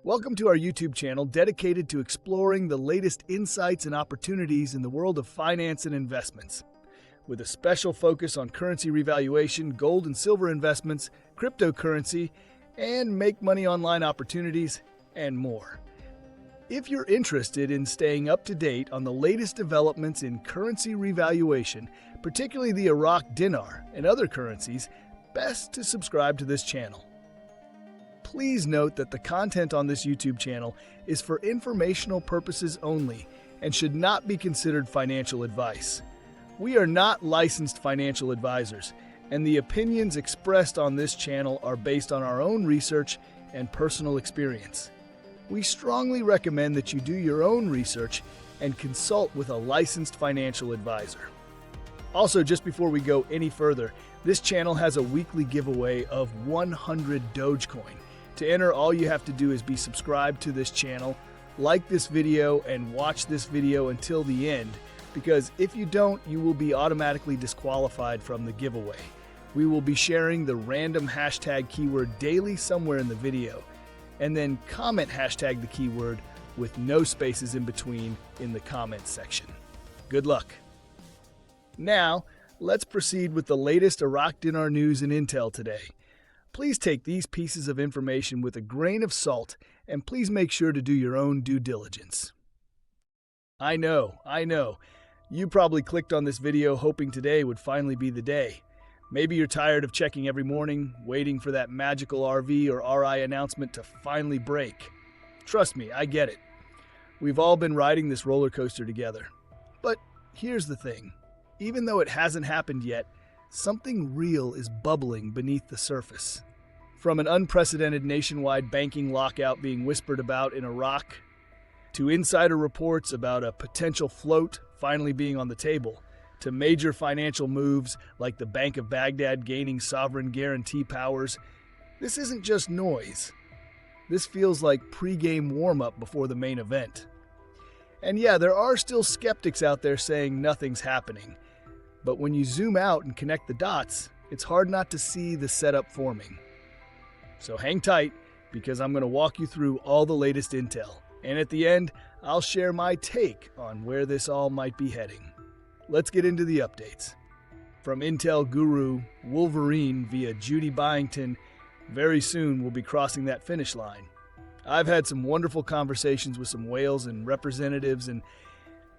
Welcome to our YouTube channel dedicated to exploring the latest insights and opportunities in the world of finance and investments, with a special focus on currency revaluation, gold and silver investments, cryptocurrency, and make money online opportunities, and more. If you're interested in staying up to date on the latest developments in currency revaluation, particularly the Iraq dinar and other currencies, best to subscribe to this channel. Please note that the content on this YouTube channel is for informational purposes only and should not be considered financial advice. We are not licensed financial advisors, and the opinions expressed on this channel are based on our own research and personal experience. We strongly recommend that you do your own research and consult with a licensed financial advisor. Also, just before we go any further, this channel has a weekly giveaway of 100 Dogecoin. To enter, all you have to do is be subscribed to this channel, like this video, and watch this video until the end, because if you don't, you will be automatically disqualified from the giveaway. We will be sharing the random hashtag keyword daily somewhere in the video, and then comment hashtag the keyword with no spaces in between in the comments section. Good luck. Now, let's proceed with the latest Iraq dinar news and intel today. Please take these pieces of information with a grain of salt, and please make sure to do your own due diligence. I know. You probably clicked on this video hoping today would finally be the day. Maybe you're tired of checking every morning, waiting for that magical RV or RI announcement to finally break. Trust me, I get it. We've all been riding this roller coaster together. But here's the thing. Even though it hasn't happened yet, something real is bubbling beneath the surface. From an unprecedented nationwide banking lockout being whispered about in Iraq, to insider reports about a potential float finally being on the table, to major financial moves like the Bank of Baghdad gaining sovereign guarantee powers, this isn't just noise. This feels like pre-game warm-up before the main event. And yeah, there are still skeptics out there saying nothing's happening. But when you zoom out and connect the dots, it's hard not to see the setup forming. So hang tight, because I'm going to walk you through all the latest intel. And at the end, I'll share my take on where this all might be heading. Let's get into the updates. From Intel guru Wolverine via Judy Byington, very soon we'll be crossing that finish line. I've had some wonderful conversations with some whales and representatives, and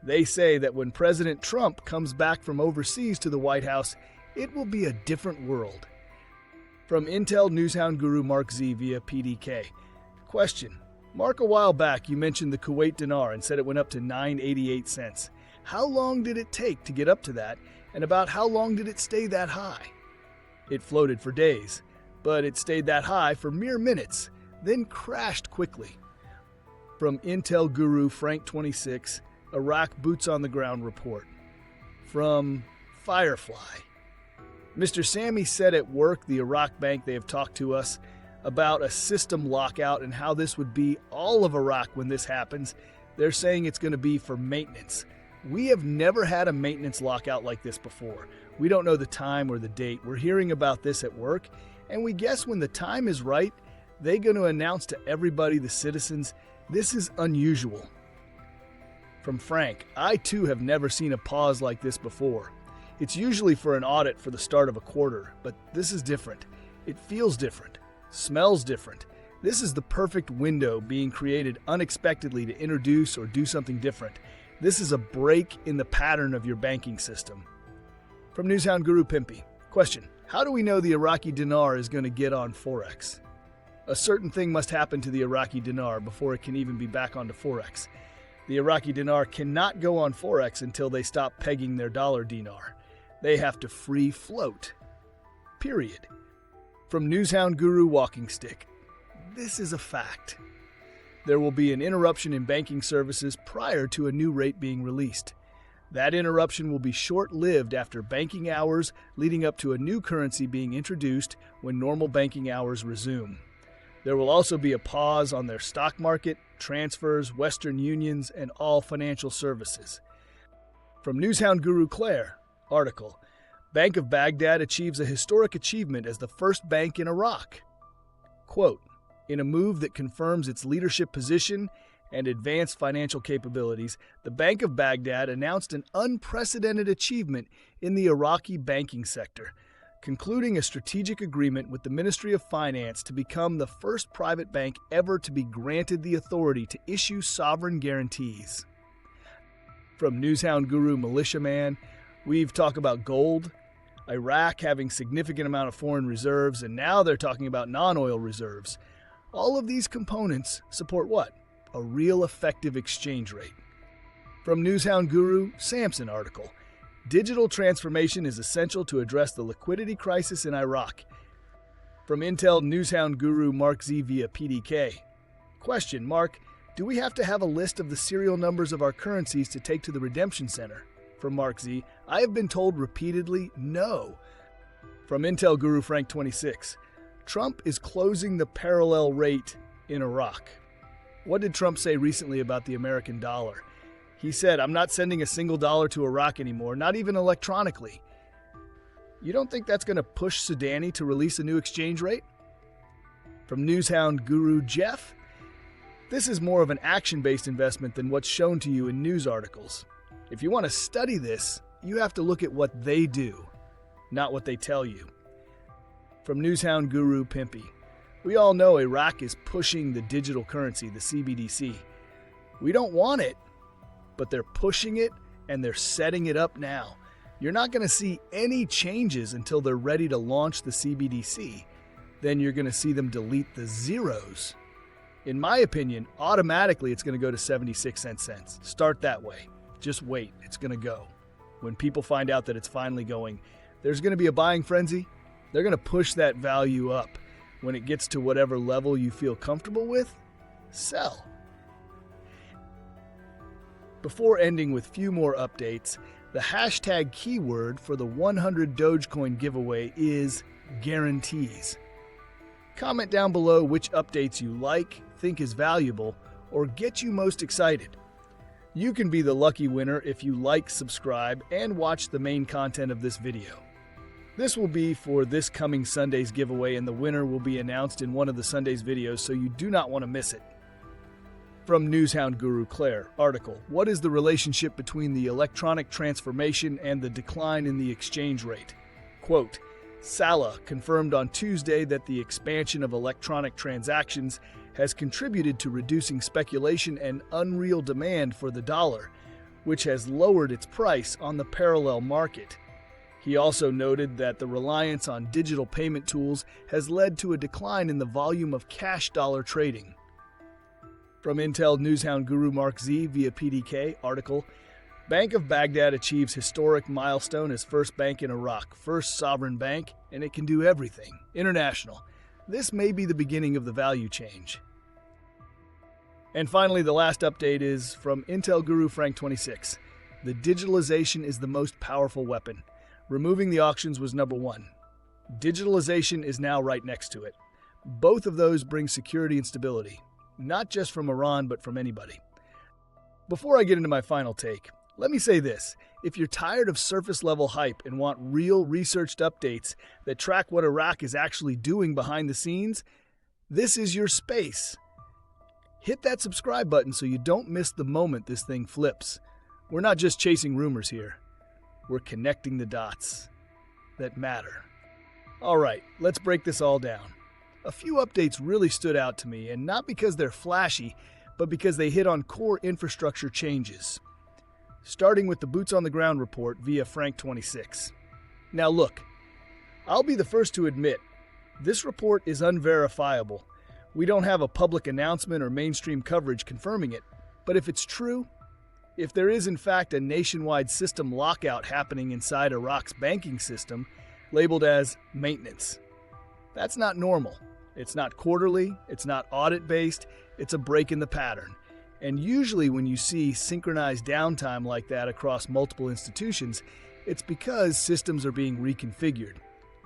they say that when President Trump comes back from overseas to the White House, it will be a different world. From Intel Newshound guru MarkZ via PDK. Question. Mark, a while back you mentioned the Kuwait dinar and said it went up to 9.88 cents. How long did it take to get up to that, and about how long did it stay that high? It floated for days, but it stayed that high for mere minutes, then crashed quickly. From Intel guru Frank26, Iraq Boots on the Ground report. From Firefly. Mr. Sammy said at work, the Iraq bank, they have talked to us about a system lockout and how this would be all of Iraq when this happens. They're saying it's going to be for maintenance. We have never had a maintenance lockout like this before. We don't know the time or the date. We're hearing about this at work, and we guess when the time is right, they're going to announce to everybody, the citizens, this is unusual. From Frank, I too have never seen a pause like this before. It's usually for an audit for the start of a quarter, but this is different. It feels different, smells different. This is the perfect window being created unexpectedly to introduce or do something different. This is a break in the pattern of your banking system. From Newshound Guru Pimpy. Question. How do we know the Iraqi dinar is going to get on Forex? A certain thing must happen to the Iraqi dinar before it can even be back onto Forex. The Iraqi dinar cannot go on Forex until they stop pegging their dollar dinar. They have to free float. Period. From Newshound Guru Walkingstick. This is a fact. There will be an interruption in banking services prior to a new rate being released. That interruption will be short-lived after banking hours, leading up to a new currency being introduced when normal banking hours resume. There will also be a pause on their stock market, transfers, Western unions, and all financial services. From Newshound Guru Clare, article, Bank of Baghdad achieves a historic achievement as the first bank in Iraq. Quote, In a move that confirms its leadership position and advanced financial capabilities, the Bank of Baghdad announced an unprecedented achievement in the Iraqi banking sector, concluding a strategic agreement with the Ministry of Finance to become the first private bank ever to be granted the authority to issue sovereign guarantees. From newshound guru Militia Man, we've talked about gold, Iraq having significant amount of foreign reserves, and now they're talking about non-oil reserves. All of these components support what? A real effective exchange rate. From newshound guru Samson article, digital transformation is essential to address the liquidity crisis in Iraq. From Intel newshound guru MarkZ via PDK. Question, Mark, do we have to have a list of the serial numbers of our currencies to take to the redemption center? From MarkZ, I have been told repeatedly no. From Intel guru Frank 26, Trump is closing the parallel rate in Iraq. What did Trump say recently about the American dollar? He said, I'm not sending a single dollar to Iraq anymore, not even electronically. You don't think that's going to push Sudani to release a new exchange rate? From newshound guru Jeff, this is more of an action-based investment than what's shown to you in news articles. If you want to study this, you have to look at what they do, not what they tell you. From newshound guru Pimpy, we all know Iraq is pushing the digital currency, the CBDC. We don't want it, but they're pushing it and they're setting it up now. You're not going to see any changes until they're ready to launch the CBDC. Then you're going to see them delete the zeros. In my opinion, automatically it's going to go to 76 cents. Start that way. Just wait. It's going to go. When people find out that it's finally going, there's going to be a buying frenzy. They're going to push that value up. When it gets to whatever level you feel comfortable with, sell. Before ending with few more updates, the hashtag keyword for the 100 Dogecoin giveaway is guarantees. Comment down below which updates you like, think is valuable, or get you most excited. You can be the lucky winner if you like, subscribe, and watch the main content of this video. This will be for this coming Sunday's giveaway, and the winner will be announced in one of the Sunday's videos, so you do not want to miss it. From newshound guru Clare article, what is the relationship between the electronic transformation and the decline in the exchange rate? Quote, Salah confirmed on Tuesday that the expansion of electronic transactions has contributed to reducing speculation and unreal demand for the dollar, which has lowered its price on the parallel market. He also noted that the reliance on digital payment tools has led to a decline in the volume of cash dollar trading. From Intel newshound guru MarkZ via PDK article, Bank of Baghdad achieves historic milestone as first bank in Iraq, first sovereign bank, and it can do everything. International. This may be the beginning of the value change. And finally, the last update is from Intel guru Frank 26. The digitalization is the most powerful weapon. Removing the auctions was number one. Digitalization is now right next to it. Both of those bring security and stability, not just from Iran, but from anybody. Before I get into my final take, let me say this. If you're tired of surface-level hype and want real researched updates that track what Iraq is actually doing behind the scenes, this is your space. Hit that subscribe button so you don't miss the moment this thing flips. We're not just chasing rumors here. We're connecting the dots that matter. All right, let's break this all down. A few updates really stood out to me, and not because they're flashy, but because they hit on core infrastructure changes. Starting with the Boots on the Ground report via Frank 26. Now look, I'll be the first to admit, this report is unverifiable. We don't have a public announcement or mainstream coverage confirming it, but if it's true, if there is in fact a nationwide system lockout happening inside Iraq's banking system, labeled as maintenance, that's not normal. It's not quarterly, it's not audit-based, it's a break in the pattern. And usually when you see synchronized downtime like that across multiple institutions, it's because systems are being reconfigured,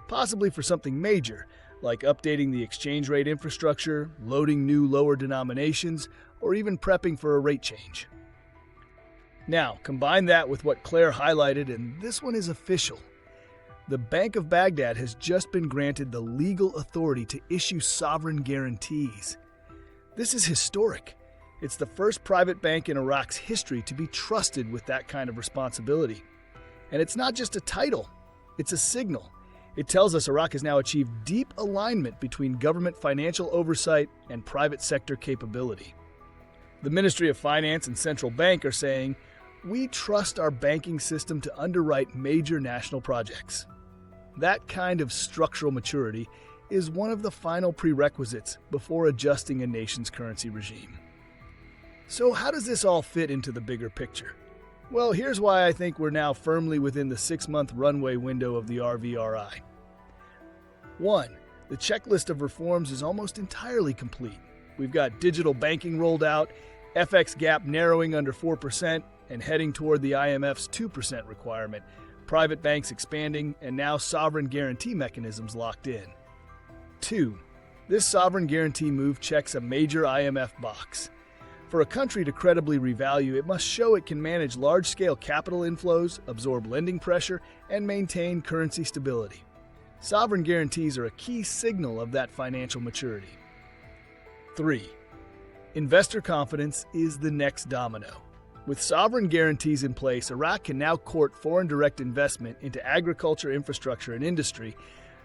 possibly for something major, like updating the exchange rate infrastructure, loading new lower denominations, or even prepping for a rate change. Now, combine that with what Claire highlighted, and this one is official. the Bank of Baghdad has just been granted the legal authority to issue sovereign guarantees. This is historic. It's the first private bank in Iraq's history to be trusted with that kind of responsibility. And it's not just a title, it's a signal. It tells us Iraq has now achieved deep alignment between government financial oversight and private sector capability. The Ministry of Finance and Central Bank are saying, "We trust our banking system to underwrite major national projects." That kind of structural maturity is one of the final prerequisites before adjusting a nation's currency regime. So how does this all fit into the bigger picture? Well, here's why I think we're now firmly within the 6-month runway window of the RVRI. 1. The checklist of reforms is almost entirely complete. We've got digital banking rolled out, FX gap narrowing under 4% and heading toward the IMF's 2% requirement, private banks expanding, and now sovereign guarantee mechanisms locked in. 2. This sovereign guarantee move checks a major IMF box. For a country to credibly revalue, it must show it can manage large-scale capital inflows, absorb lending pressure, and maintain currency stability. Sovereign guarantees are a key signal of that financial maturity. 3. Investor confidence is the next domino. With sovereign guarantees in place, Iraq can now court foreign direct investment into agriculture, infrastructure, and industry,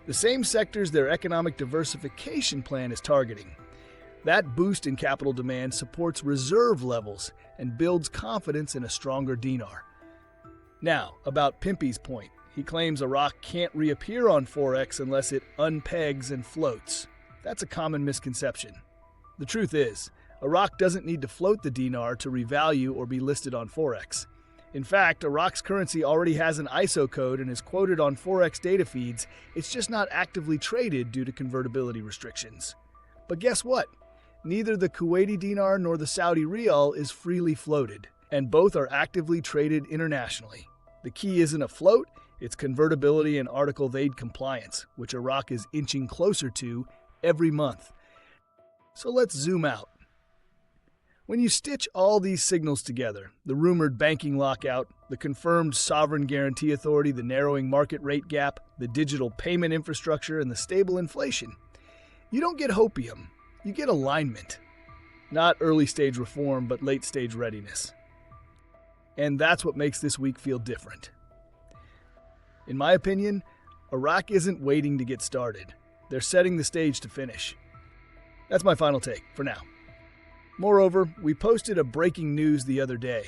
the same sectors their economic diversification plan is targeting. That boost in capital demand supports reserve levels and builds confidence in a stronger dinar. Now, about Pimpy's point. He claims Iraq can't reappear on Forex unless it unpegs and floats. That's a common misconception. The truth is, Iraq doesn't need to float the dinar to revalue or be listed on Forex. In fact, Iraq's currency already has an ISO code and is quoted on Forex data feeds. It's just not actively traded due to convertibility restrictions. But guess what? Neither the Kuwaiti dinar nor the Saudi riyal is freely floated, and both are actively traded internationally. The key isn't a float, it's convertibility and Article of Aid compliance, which Iraq is inching closer to every month. So let's zoom out. When you stitch all these signals together, the rumored banking lockout, the confirmed sovereign guarantee authority, the narrowing market rate gap, the digital payment infrastructure, and the stable inflation, you don't get hopium, you get alignment. Not early-stage reform, but late-stage readiness. And that's what makes this week feel different. In my opinion, Iraq isn't waiting to get started. They're setting the stage to finish. That's my final take for now. Moreover, we posted a breaking news the other day.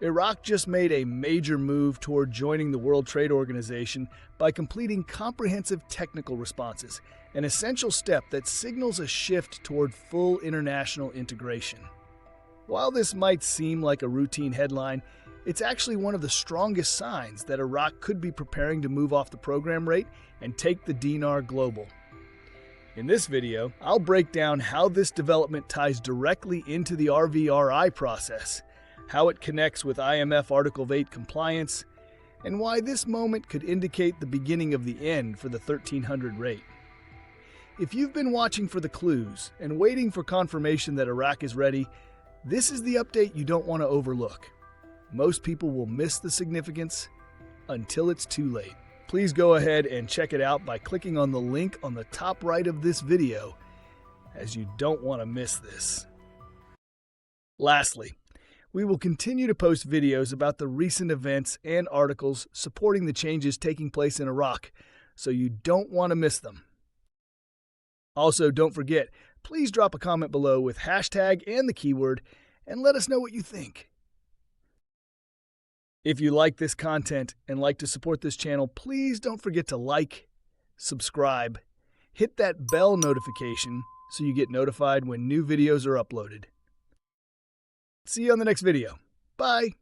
Iraq just made a major move toward joining the World Trade Organization by completing comprehensive technical responses, an essential step that signals a shift toward full international integration. While this might seem like a routine headline, it's actually one of the strongest signs that Iraq could be preparing to move off the program rate and take the dinar global. In this video, I'll break down how this development ties directly into the RVRI process, how it connects with IMF Article of Aid compliance, and why this moment could indicate the beginning of the end for the 1300 rate. If you've been watching for the clues and waiting for confirmation that Iraq is ready, this is the update you don't want to overlook. Most people will miss the significance until it's too late. Please go ahead and check it out by clicking on the link on the top right of this video, as you don't want to miss this. Lastly, we will continue to post videos about the recent events and articles supporting the changes taking place in Iraq, so you don't want to miss them. Also, don't forget, please drop a comment below with hashtag and the keyword, and let us know what you think. If you like this content and like to support this channel, please don't forget to like, subscribe, hit that bell notification so you get notified when new videos are uploaded. See you on the next video. Bye!